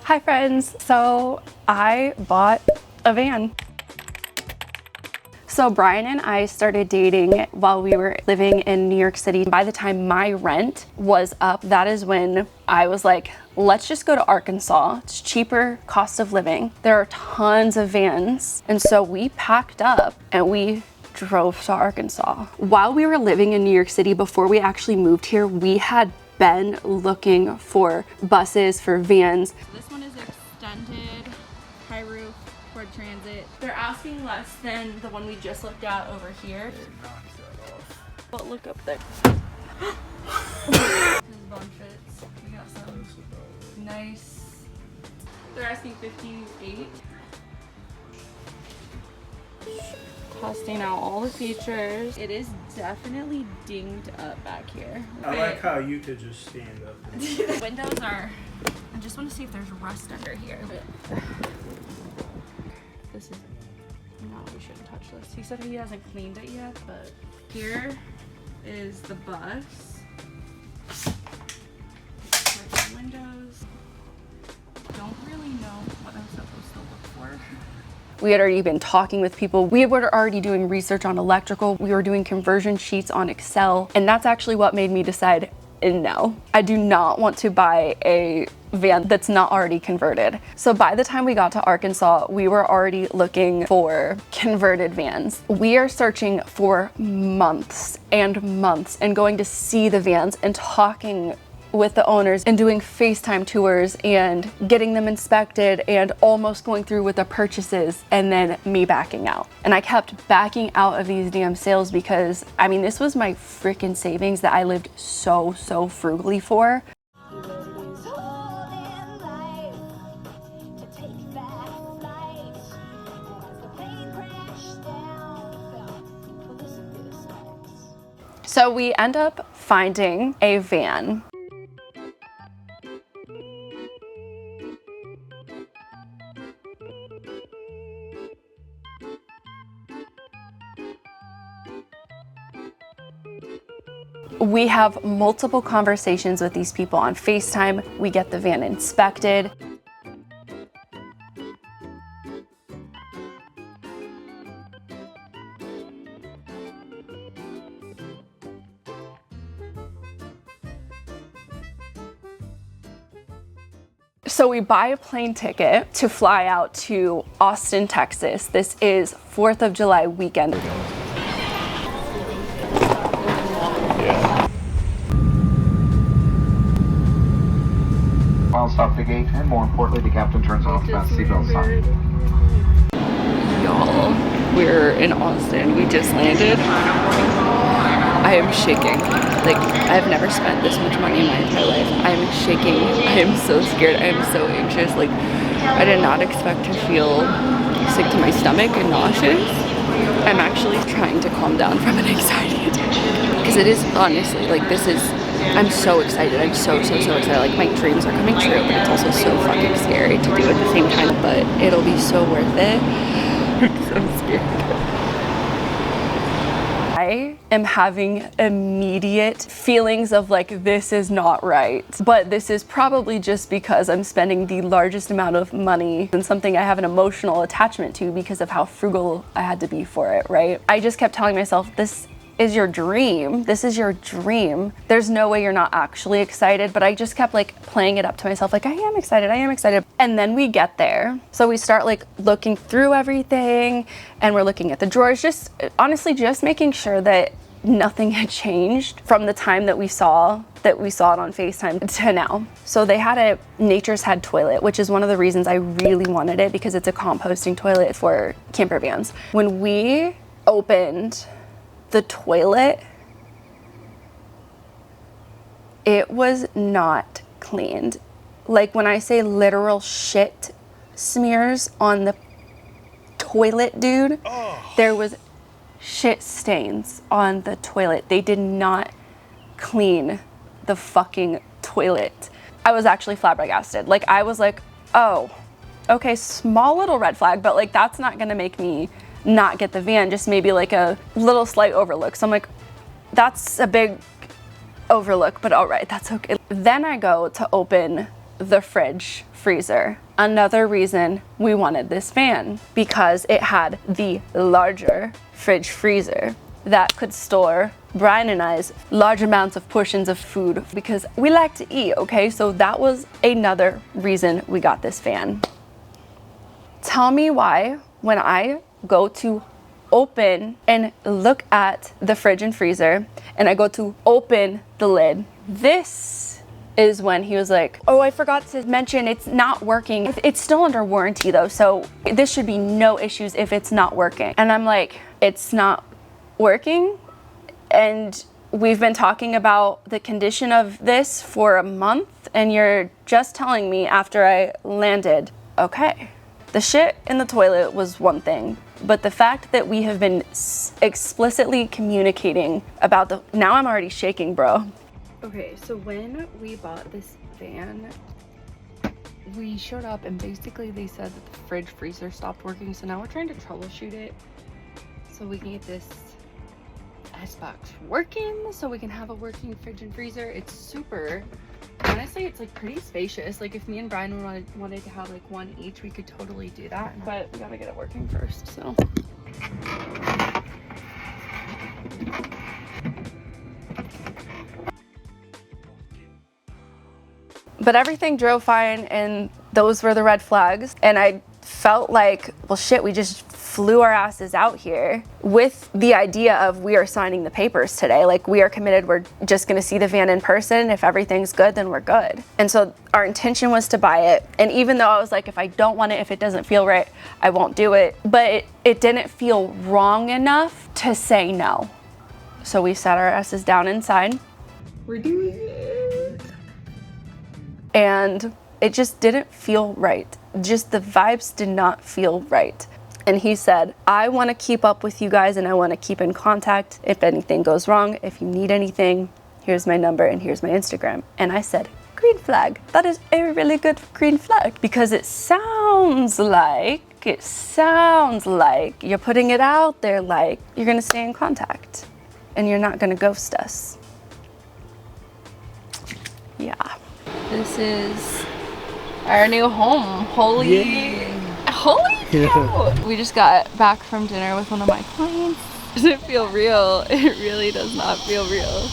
Hi friends, so I bought a van. So Bryan and I started dating while we were living in New York City. By the time my rent was up, that is when I was like, let's just go to Arkansas. It's cheaper cost of living. There are tons of vans. And so we packed up and we drove to Arkansas. While we were living in New York City, before we actually moved here, we had been looking for buses, for vans. This one is extended, high roof, Ford Transit. They're asking less than the one we just looked at over here. But look up there. This is bun fits. We got some nice. They're asking 58. Testing out all the features. It is definitely dinged up back here. I like how you could just stand up. The windows are, I just want to see if there's rust under here. This is, no, we shouldn't touch this. He said he hasn't cleaned it yet, but here is the bus. Windows. Don't really know what I'm supposed to look for. We had already been talking with people. We were already doing research on electrical. We were doing conversion sheets on Excel. And that's actually what made me decide, no, I do not want to buy a van that's not already converted. So by the time we got to Arkansas, we were already looking for converted vans. We are searching for months and months and going to see the vans and talking with the owners and doing FaceTime tours and getting them inspected and almost going through with the purchases and then me backing out. And I kept backing out of these damn sales because, I mean, this was my freaking savings that I lived so frugally for. So we end up finding a van. We have multiple conversations with these people on FaceTime. We get the van inspected. So we buy a plane ticket to fly out to Austin, Texas. This is 4th of July weekend. I'll stop the gate, and more importantly, the captain turns off that seatbelt sign. Y'all, we're in Austin. We just landed. I am shaking. Like, I've never spent this much money in my entire life. I'm shaking. I am so scared. I am so anxious. Like, I did not expect to feel sick to my stomach and nauseous. I'm actually trying to calm down from an anxiety attack. Because it is honestly, like, this is, I'm so excited. I'm so excited. Like, my dreams are coming true, but it's also so fucking scary to do at the same time. But it'll be so worth it. I'm scared. I am having immediate feelings of like, this is not right. But this is probably just because I'm spending the largest amount of money and something I have an emotional attachment to because of how frugal I had to be for it, right? I just kept telling myself, this is your dream. This is your dream. There's no way you're not actually excited, but I just kept like playing it up to myself, like, I am excited. And then we get there. So we start like looking through everything and we're looking at the drawers, just honestly, just making sure that nothing had changed from the time that we saw it on FaceTime to now. So they had a Nature's Head toilet, which is one of the reasons I really wanted it because it's a composting toilet for camper vans. When we opened the toilet, it was not cleaned. Like, when I say literal shit smears on the toilet, dude, there was shit stains on the toilet. They did not clean the fucking toilet. I was actually flabbergasted. Like, I was like, oh, okay, small little red flag, but like, that's not gonna make me not get the van, just maybe like a little slight overlook. So I'm like, that's a big overlook, but all right, that's okay. Then I go to open the fridge freezer. Another reason we wanted this van, because it had the larger fridge freezer that could store Bryan and I's large amounts of portions of food, because we like to eat, okay? So that was another reason we got this van. Tell me why, when I go to open and look at the fridge and freezer, and I go to open the lid, this is when he was like, oh, I forgot to mention it's not working. It's still under warranty though, so this should be no issues if it's not working. And I'm like, it's not working? And we've been talking about the condition of this for a month, and you're just telling me after I landed. Okay. The shit in the toilet was one thing, but the fact that we have been explicitly communicating about the, now I'm already shaking, bro. Okay, so when we bought this van, we showed up and basically they said that the fridge freezer stopped working. So now we're trying to troubleshoot it so we can get this icebox working, so we can have a working fridge and freezer. It's super, honestly, it's like pretty spacious. Like if me and Bryan wanted to have like one each, we could totally do that, but we gotta get it working first, so. But everything drove fine, and those were the red flags. And I felt like, well, shit, we just flew our asses out here with the idea of we are signing the papers today. Like, we are committed. We're just going to see the van in person. If everything's good, then we're good. And so our intention was to buy it. And even though I was like, if I don't want it, if it doesn't feel right, I won't do it. But it didn't feel wrong enough to say no. So we sat our asses down inside. We're doing it. And it just didn't feel right. Just the vibes did not feel right. And he said, I want to keep up with you guys and I want to keep in contact. If anything goes wrong, if you need anything, here's my number and here's my Instagram. And I said, green flag. That is a really good green flag, because it sounds like you're putting it out there, like you're going to stay in contact and you're not going to ghost us. Yeah. This is our new home. Holy cow! We just got back from dinner with one of my clients. Does it feel real? It really does not feel real.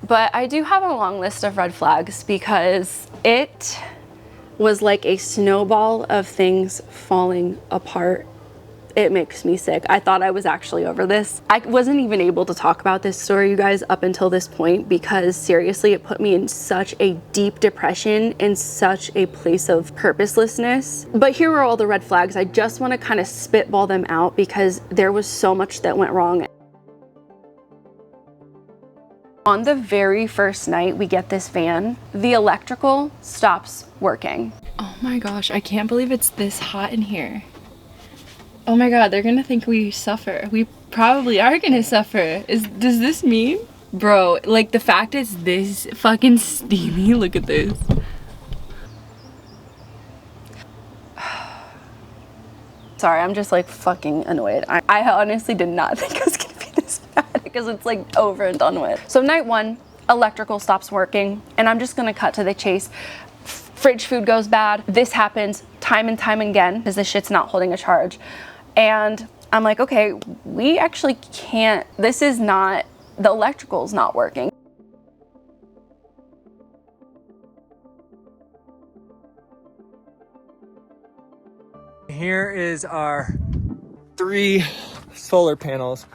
But I do have a long list of red flags, because it was like a snowball of things falling apart. It makes me sick. I thought I was actually over this. I wasn't even able to talk about this story, you guys, up until this point, because seriously, it put me in such a deep depression, in such a place of purposelessness. But here are all the red flags. I just want to kind of spitball them out because there was so much that went wrong. On the very first night we get this van, the electrical stops working. Oh my gosh, I can't believe it's this hot in here. Oh my god, they're gonna think we suffer. We probably are gonna suffer. Does this mean? Bro, like the fact is this fucking steamy. Look at this. Sorry, I'm just like fucking annoyed. I honestly did not think it was gonna be this bad, because it's like over and done with. So night one, electrical stops working, and I'm just gonna cut to the chase. Fridge food goes bad. This happens time and time again because this shit's not holding a charge. And I'm like, okay, we actually can't, this is not, the electrical's not working. Here is our 3 solar panels.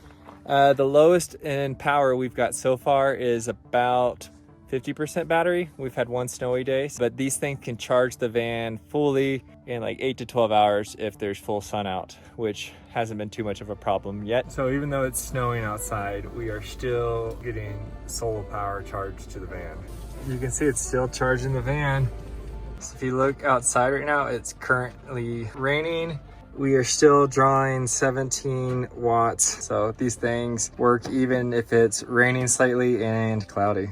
The lowest in power we've got so far is about 50% battery. We've had one snowy day, but these things can charge the van fully in like 8 to 12 hours if there's full sun out, which hasn't been too much of a problem yet. So even though it's snowing outside, we are still getting solar power charged to the van. You can see it's still charging the van. So if you look outside right now, it's currently raining. We are still drawing 17 watts. So these things work even if it's raining slightly and cloudy.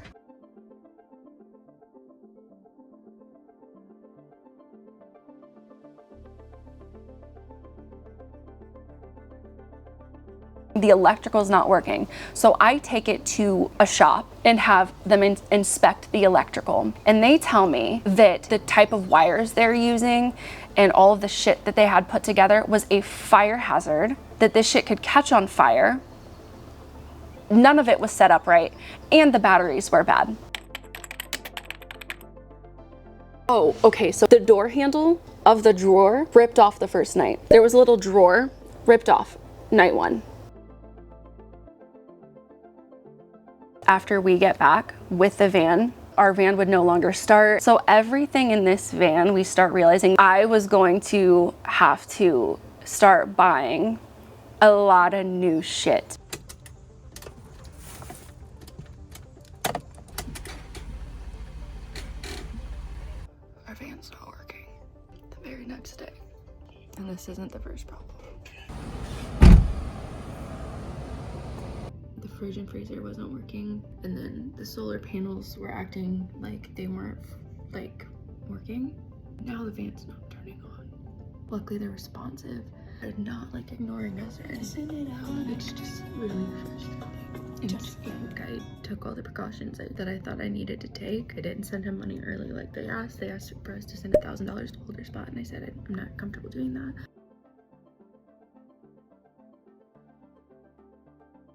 The electrical's not working. So I take it to a shop and have them inspect the electrical. And they tell me that the type of wires they're using and all of the shit that they had put together was a fire hazard, that this shit could catch on fire. None of it was set up right, and the batteries were bad. Oh, okay, so the door handle of the drawer ripped off the first night. There was a little drawer ripped off night one. After we get back with the van, our van would no longer start. So everything in this van, we start realizing I was going to have to start buying a lot of new shit. Our van's not working the very next day. And this isn't the first problem. The fridge and freezer wasn't working, and then the solar panels were acting like they weren't like working. Now the van's not turning on. Luckily they're responsive. They're not like ignoring us or anything. It's just really frustrating. I took all the precautions that I thought I needed to take. I didn't send him money early like they asked. They asked for us to send $1,000 to hold their spot, and I said I'm not comfortable doing that.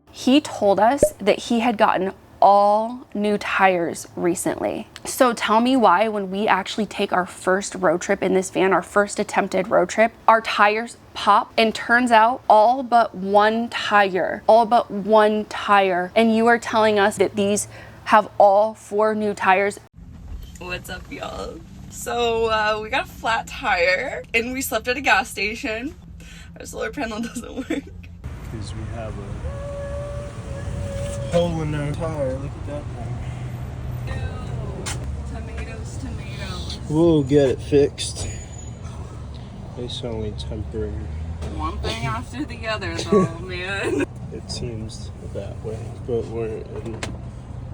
He told us that he had gotten all new tires recently. So tell me why, when we actually take our first road trip in this van, our first attempted road trip, our tires pop, and turns out all but one tire, and you are telling us that these have all 4 new tires. What's up, y'all? So we got a flat tire and we slept at a gas station. Our solar panel doesn't work. Because we have a hole in our tire. Look at that thing. Tomatoes. We'll get it fixed. It's only temporary. One thing after the other, though, man. It seems that way, but Look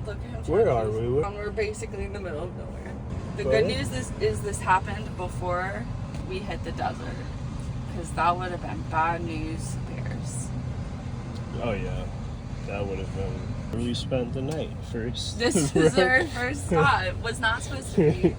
at how where are we? We're basically in the middle of nowhere. The good news is this happened before we hit the desert, because that would have been bad news bears. Oh yeah, that would have been where we spent the night first. This is our first spot. It was not supposed to be.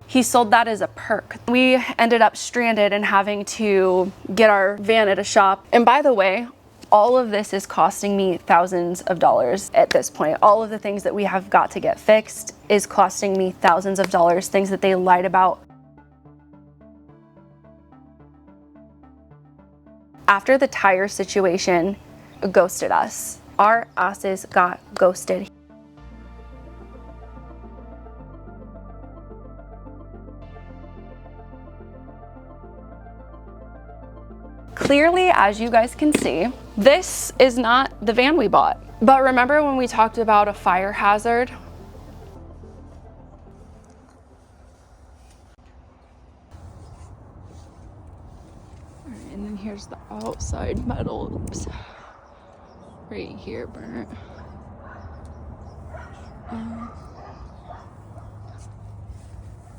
He sold that as a perk. We ended up stranded and having to get our van at a shop. And by the way, all of this is costing me thousands of dollars at this point. All of the things that we have got to get fixed is costing me thousands of dollars, things that they lied about. After the tire situation ghosted us, our asses got ghosted. Clearly, as you guys can see, this is not the van we bought. But remember when we talked about a fire hazard? All right, and then here's the outside metal. Oops. Right here, burnt. And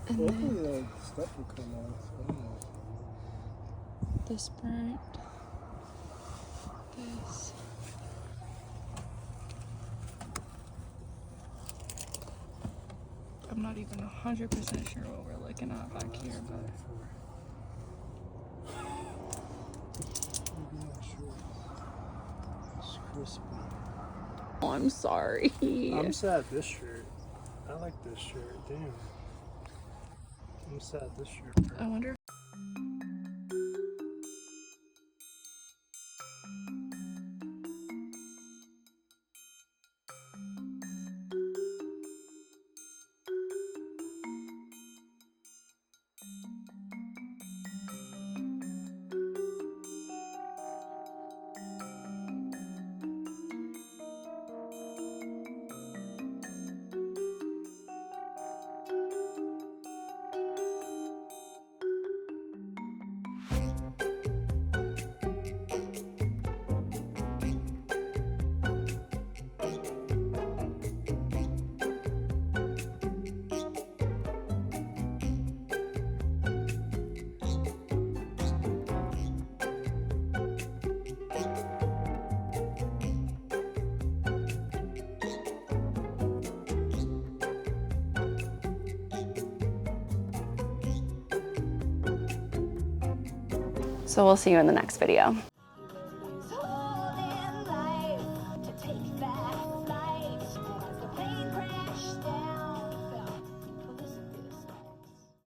then stuff will come off. this burnt. This. I'm not even 100% sure what we're looking at back here, but. It's crispy. Oh, I'm sorry. I'm sad this shirt. I like this shirt. Damn. I'm sad this shirt. I wonder. So we'll see you in the next video.